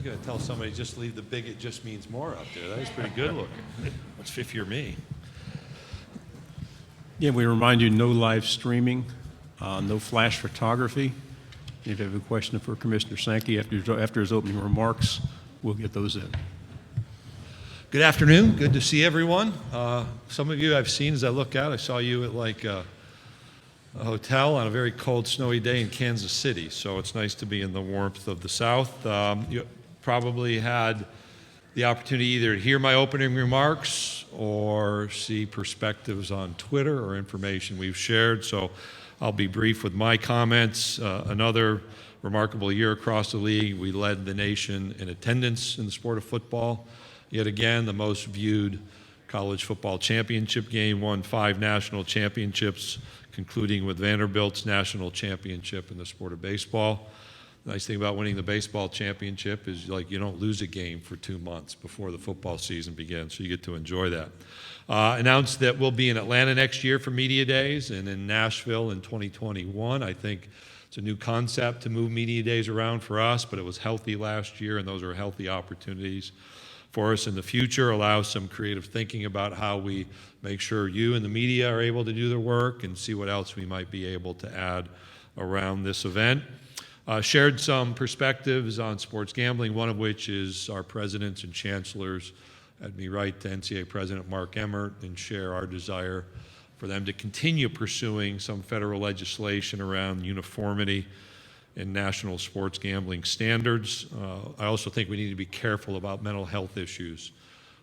going to tell somebody just leave the bigot just means more out there. That is pretty good looking. That's fit for me. Yeah, we remind you, no live streaming, no flash photography. If you have a question for Commissioner Sankey after his opening remarks, we'll get those in. Good afternoon. Good to see everyone. Some of you I've seen as I look out. I saw you at like a hotel on a very cold, snowy day in Kansas City. So it's nice to be in the warmth of the South. You probably had the opportunity either to hear my opening remarks or see perspectives on Twitter or information we've shared. So I'll be brief with my comments. Another remarkable year across the league. We led the nation in attendance in the sport of football. Yet again, the most viewed college football championship game, won 5 national championships, concluding with Vanderbilt's national championship in the sport of baseball. The nice thing about winning the baseball championship is like you don't lose a game for 2 months before the football season begins, so you get to enjoy that. Announced that we'll be in Atlanta next year for Media Days and in Nashville in 2021. I think it's a new concept to move Media Days around for us, but it was healthy last year, and those are healthy opportunities for us in the future, allow some creative thinking about how we make sure you and the media are able to do their work and see what else we might be able to add around this event. Shared some perspectives on sports gambling, one of which is our presidents and chancellors had me write to NCAA President Mark Emmert and share our desire for them to continue pursuing some federal legislation around uniformity in national sports gambling standards. I also think we need to be careful about mental health issues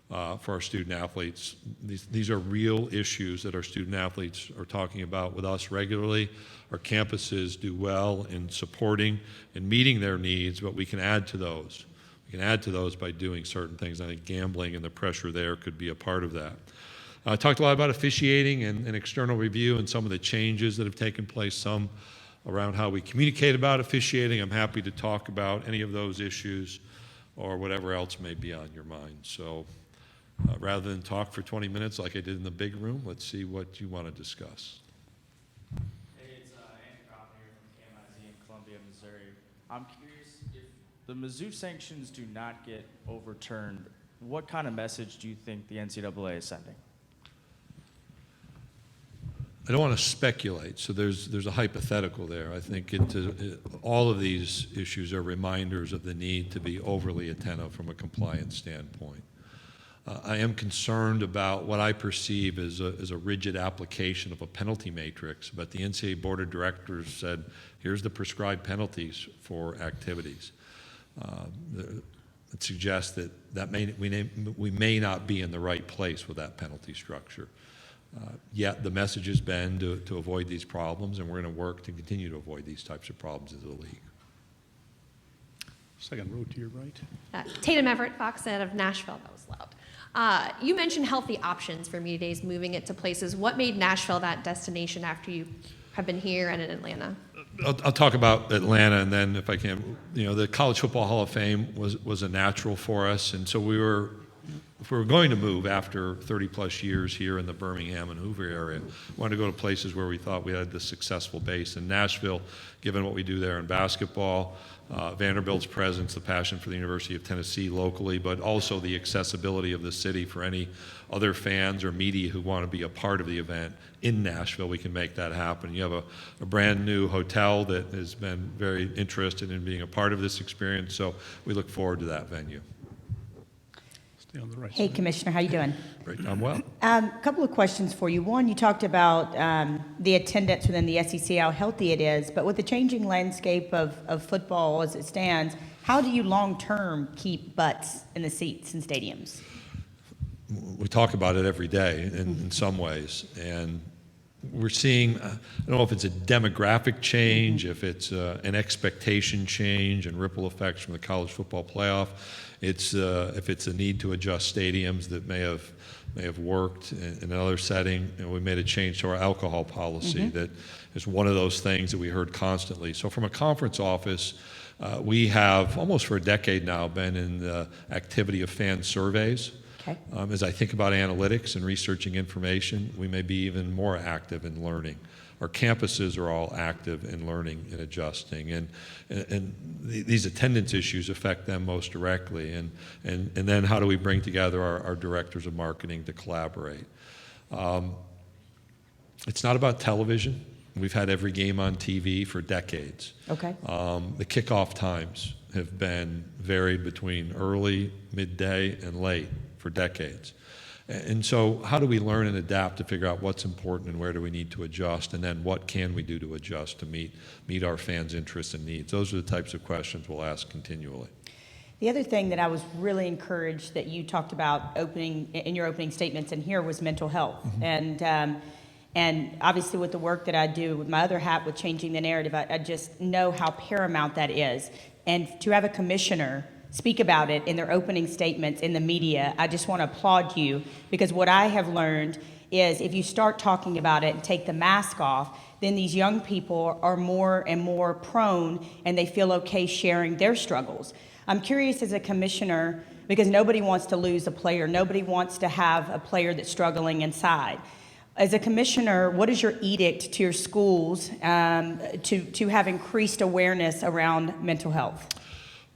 for our student athletes. These are real issues that our student athletes are talking about with us regularly. Our campuses do well in supporting and meeting their needs, but we can add to those. We can add to those by doing certain things. I think gambling and the pressure there could be a part of that. I talked a lot about officiating and external review and some of the changes that have taken place, some around how we communicate about officiating. I'm happy to talk about any of those issues or whatever else may be on your mind. So rather than talk for 20 minutes like I did in the big room, let's see what you want to discuss. Hey, it's Andy Coffin here from KMIZ in Columbia, Missouri. I'm curious, if the Mizzou sanctions do not get overturned, what kind of message do you think the NCAA is sending? I don't want to speculate, so there's a hypothetical there. I think all of these issues are reminders of the need to be overly attentive from a compliance standpoint. I am concerned about what I perceive as a rigid application of a penalty matrix, but the NCAA Board of Directors said, here's the prescribed penalties for activities. It suggests that we may not be in the right place with that penalty structure. Yet the message has been to avoid these problems, and we're going to work to continue to avoid these types of problems in the league. Second row to your right. Tatum Everett, Fox out of Nashville. That was loud. You mentioned healthy options for Media Days, moving it to places. What made Nashville that destination after you have been here and in Atlanta? I'll talk about Atlanta, and then if I can, the College Football Hall of Fame was a natural for us, and so if we were going to move after 30 plus years here in the Birmingham and Hoover area, we wanted to go to places where we thought we had the successful base. In Nashville, given what we do there in basketball, Vanderbilt's presence, the passion for the University of Tennessee locally, but also the accessibility of the city for any other fans or media who want to be a part of the event in Nashville, we can make that happen. You have a brand new hotel that has been very interested in being a part of this experience, so we look forward to that venue. On the right Hey, side. Commissioner, how you doing? Great, I'm well. A couple of questions for you. One, you talked about the attendance within the SEC, how healthy it is, but with the changing landscape of football as it stands, how do you long-term keep butts in the seats in stadiums? We talk about it every day in some ways, and we're seeing, I don't know if it's a demographic change, if it's an expectation change and ripple effects from the college football playoff. If it's a need to adjust stadiums that may have worked in another setting. We made a change to our alcohol policy that is one of those things that we heard constantly. So from a conference office, we have almost for a decade now been in the activity of fan surveys. Okay. As I think about analytics and researching information, we may be even more active in learning our campuses are all active in learning and adjusting, and these attendance issues affect them most directly, and then how do we bring together our directors of marketing to collaborate? It's not about television. We've had every game on TV for decades. Okay. The kickoff times have been varied between early, midday, and late for decades. And so how do we learn and adapt to figure out what's important and where do we need to adjust, and then what can we do to adjust to meet our fans' interests and needs? Those are the types of questions we'll ask continually. The other thing that I was really encouraged that you talked about in your opening statements and here was mental health. Mm-hmm. And obviously with the work that I do with my other hat with changing the narrative, I just know how paramount that is. And to have a commissioner speak about it in their opening statements in the media, I just want to applaud you, because what I have learned is if you start talking about it and take the mask off, then these young people are more and more prone and they feel okay sharing their struggles. I'm curious as a commissioner, because nobody wants to lose a player. Nobody wants to have a player that's struggling inside. As a commissioner, what is your edict to your schools to have increased awareness around mental health?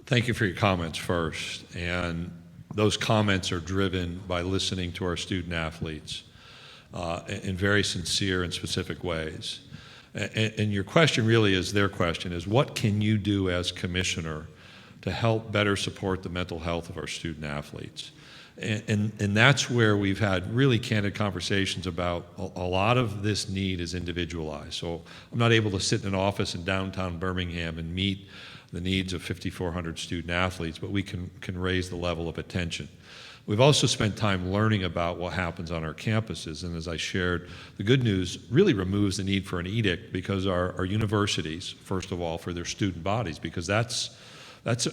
Thank you for your comments first. And those comments are driven by listening to our student athletes in very sincere and specific ways. And your question really is their question, is what can you do as commissioner to help better support the mental health of our student athletes? And that's where we've had really candid conversations about a lot of this need is individualized. So I'm not able to sit in an office in downtown Birmingham and meet the needs of 5,400 student athletes, but we can raise the level of attention. We've also spent time learning about what happens on our campuses, and as I shared, the good news really removes the need for an edict, because our universities, first of all, for their student bodies, because that's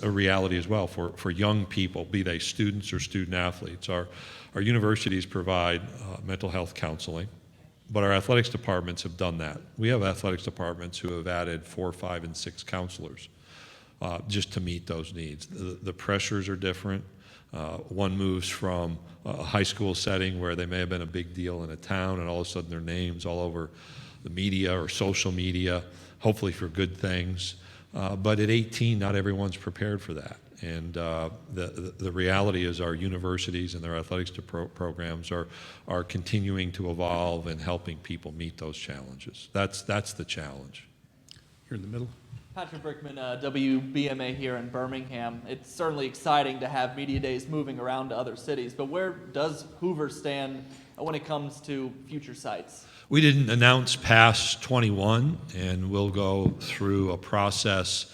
a reality as well for young people, be they students or student athletes. Our universities provide mental health counseling, but our athletics departments have done that. We have athletics departments who have added 4, 5, and 6 counselors just to meet those needs. The pressures are different. One moves from a high school setting where they may have been a big deal in a town, and all of a sudden their name's all over the media or social media, hopefully for good things. But at 18, not everyone's prepared for that. And the reality is our universities and their athletics programs are continuing to evolve and helping people meet those challenges. That's the challenge. Here in the middle. Patrick Brickman, WBMA here in Birmingham. It's certainly exciting to have media days moving around to other cities, but where does Hoover stand when it comes to future sites? We didn't announce past 21, and we'll go through a process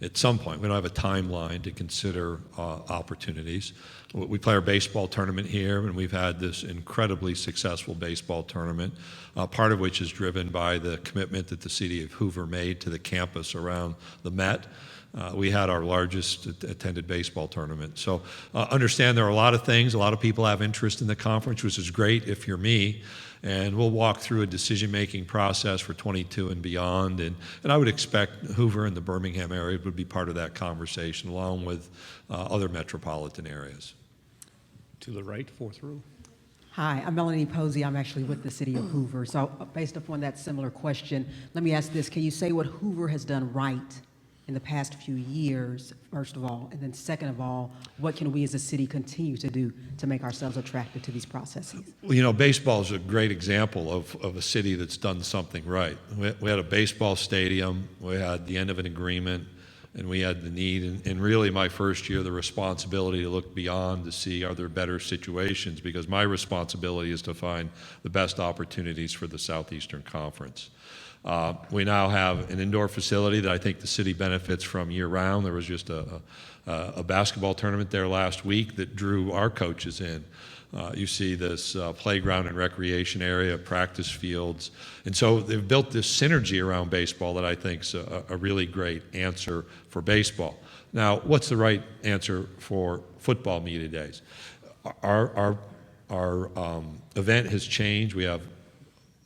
at some point. We don't have a timeline to consider opportunities. We play our baseball tournament here, and we've had this incredibly successful baseball tournament, part of which is driven by the commitment that the city of Hoover made to the campus around the Met. We had our largest attended baseball tournament. So understand there are a lot of things. A lot of people have interest in the conference, which is great if you're me. And we'll walk through a decision-making process for 22 and beyond. And I would expect Hoover and the Birmingham area would be part of that conversation, along with other metropolitan areas. To the right, fourth row. Hi, I'm Melanie Posey. I'm actually with the city of Hoover. So based upon that similar question, let me ask this. Can you say what Hoover has done right in the past few years, first of all? And then second of all, what can we as a city continue to do to make ourselves attractive to these processes? Well, you know, baseball is a great example of a city that's done something right. We had a baseball stadium, we had the end of an agreement, and we had the need, and really my first year, the responsibility to look beyond to see are there better situations, because my responsibility is to find the best opportunities for the Southeastern Conference. We now have an indoor facility that I think the city benefits from year-round. There was just a basketball tournament there last week that drew our coaches in. You see this playground and recreation area, practice fields. And so they've built this synergy around baseball that I think is a really great answer for baseball. Now, what's the right answer for football media days? Our event has changed. We have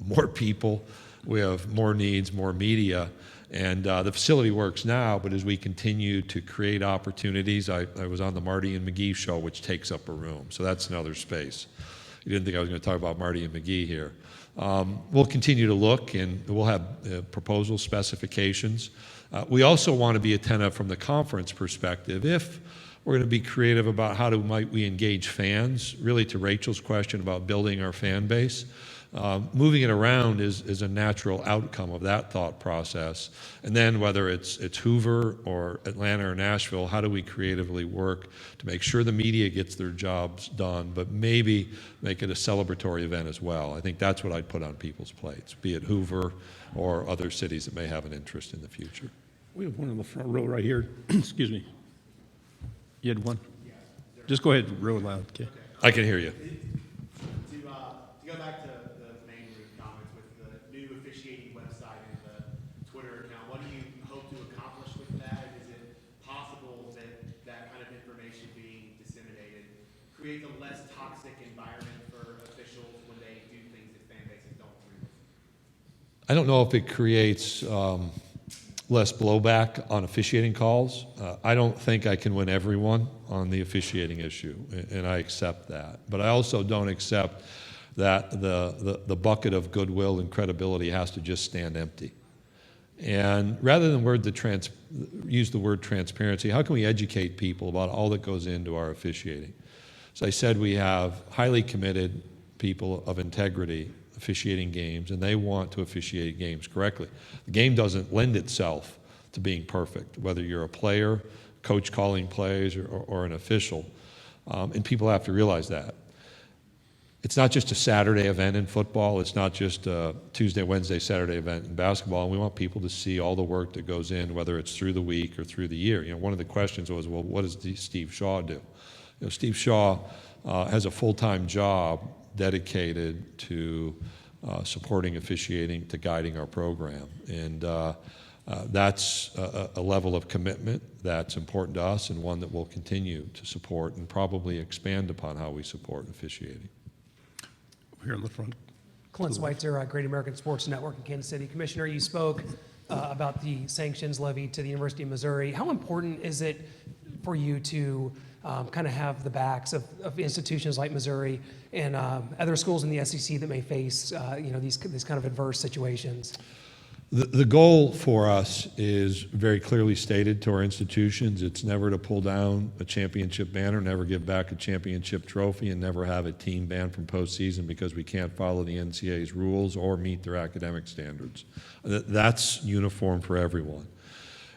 more people. We have more needs, more media, and the facility works now, but as we continue to create opportunities, I was on the Marty and McGee show, which takes up a room, so that's another space. you didn't think I was going to talk about Marty and McGee here. We'll continue to look, and we'll have proposal specifications. We also want to be attentive from the conference perspective. If we're going to be creative about might we engage fans, really to Rachel's question about building our fan base, moving it around is a natural outcome of that thought process. And then whether it's Hoover or Atlanta or Nashville, how do we creatively work to make sure the media gets their jobs done, but maybe make it a celebratory event as well? I think that's what I'd put on people's plates, be it Hoover or other cities that may have an interest in the future. We have one in the front row right here. Excuse me. You had one? Just go ahead, real loud, okay? I can hear you. To go back to the main comments with the new officiating website and the Twitter account, what do you hope to accomplish with that? And is it possible that that kind of information being disseminated creates a less toxic environment for officials when they do things that fan bases don't agree with? I don't know if it creates less blowback on officiating calls. I don't think I can win everyone on the officiating issue, and I accept that. But I also don't accept that the bucket of goodwill and credibility has to just stand empty. And rather than use the word transparency, how can we educate people about all that goes into our officiating? As I said, we have highly committed people of integrity officiating games, and they want to officiate games correctly. The game doesn't lend itself to being perfect, whether you're a player, coach calling plays, or an official. And people have to realize that. It's not just a Saturday event in football. It's not just a Tuesday, Wednesday, Saturday event in basketball. And we want people to see all the work that goes in, whether it's through the week or through the year. You know, one of the questions was, well, what does Steve Shaw do? You know, Steve Shaw has a full-time job dedicated to supporting officiating, to guiding our program. And that's a level of commitment that's important to us, and one that we'll continue to support and probably expand upon how we support officiating. Here in the front. Clint Schweitzer, Great American Sports Network in Kansas City. Commissioner, you spoke about the sanctions levy to the University of Missouri. How important is it for you to kind of have the backs of institutions like Missouri and other schools in the SEC that may face these kind of adverse situations? The goal for us is very clearly stated to our institutions. It's never to pull down a championship banner, never give back a championship trophy, and never have a team banned from postseason because we can't follow the NCAA's rules or meet their academic standards. That's uniform for everyone.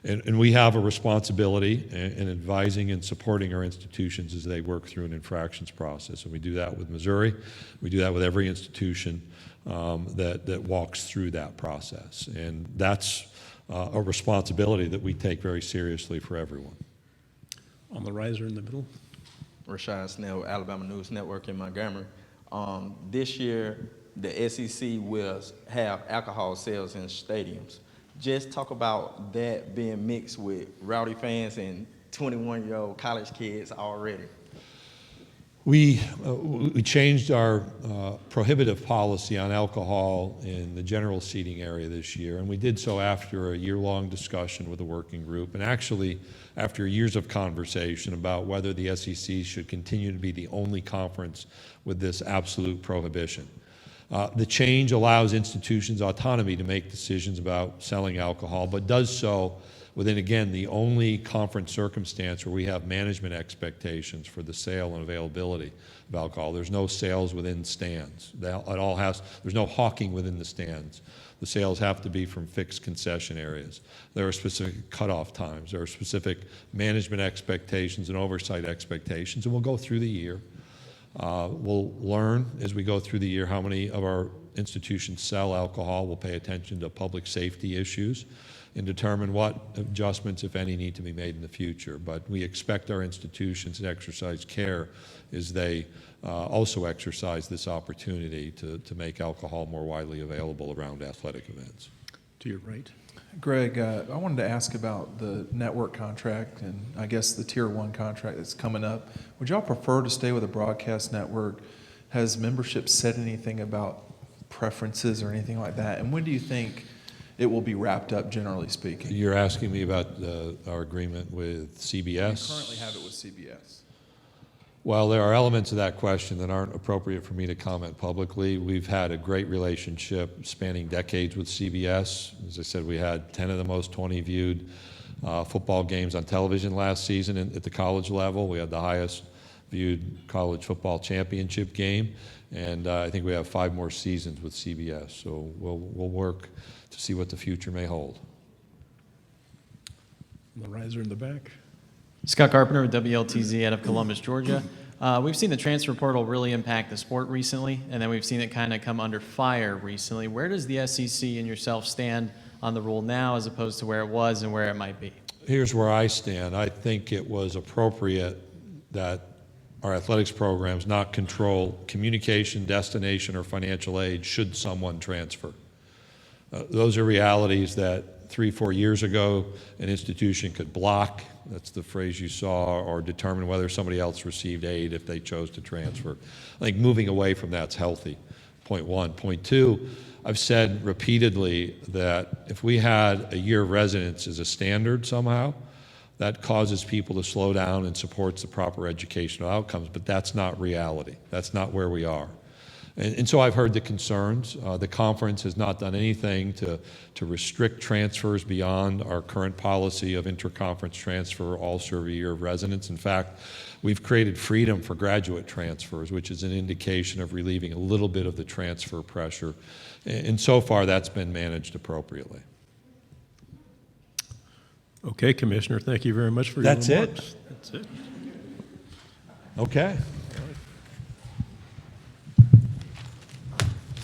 And we have a responsibility in advising and supporting our institutions as they work through an infractions process. And we do that with Missouri. We do that with every institution that walks through that process. And that's a responsibility that we take very seriously for everyone. On the riser in the middle. Rashad Snell, Alabama News Network in Montgomery. This year, the SEC will have alcohol sales in stadiums. Just talk about that being mixed with rowdy fans and 21-year-old college kids already. We changed our prohibitive policy on alcohol in the general seating area this year, and we did so after a year-long discussion with the working group, and actually after years of conversation about whether the SEC should continue to be the only conference with this absolute prohibition. The change allows institutions autonomy to make decisions about selling alcohol, but does so within, again, the only conference circumstance where we have management expectations for the sale and availability of alcohol. There's no sales within stands. There's no hawking within the stands. The sales have to be from fixed concession areas. There are specific cutoff times. There are specific management expectations and oversight expectations, and we'll go through the year. We'll learn as we go through the year how many of our institutions sell alcohol. We'll pay attention to public safety issues and determine what adjustments, if any, need to be made in the future. But we expect our institutions to exercise care as they also exercise this opportunity to make alcohol more widely available around athletic events. To your right. Greg, I wanted to ask about the network contract and I guess the Tier 1 contract that's coming up. Would y'all prefer to stay with a broadcast network? Has membership said anything about preferences or anything like that? And when do you think it will be wrapped up, generally speaking? You're asking me about our agreement with CBS? You currently have it with CBS. Well, there are elements of that question that aren't appropriate for me to comment publicly. We've had a great relationship spanning decades with CBS. As I said, we had 10 of the most 20 viewed football games on television last season at the college level. We had the highest viewed college football championship game, and I think we have 5 more seasons with CBS. So we'll work to see what the future may hold. The riser in the back. Scott Carpenter with WLTZ out of Columbus, Georgia. We've seen the transfer portal really impact the sport recently, and then we've seen it kind of come under fire recently. Where does the SEC and yourself stand on the rule now as opposed to where it was and where it might be? Here's where I stand. I think it was appropriate that our athletics programs not control communication, destination, or financial aid should someone transfer. Those are realities that 3-4 years ago an institution could block, that's the phrase you saw, or determine whether somebody else received aid if they chose to transfer. I think moving away from that's healthy, point one. Point two, I've said repeatedly that if we had a year of residence as a standard somehow, that causes people to slow down and supports the proper educational outcomes, but that's not reality. That's not where we are. And so I've heard the concerns. The conference has not done anything to restrict transfers beyond our current policy of interconference transfer, all serve a year of residence. In fact, we've created freedom for graduate transfers, which is an indication of relieving a little bit of the transfer pressure. And so far, that's been managed appropriately. Okay, Commissioner, thank you very much for your That's it? remarks. That's it. Okay.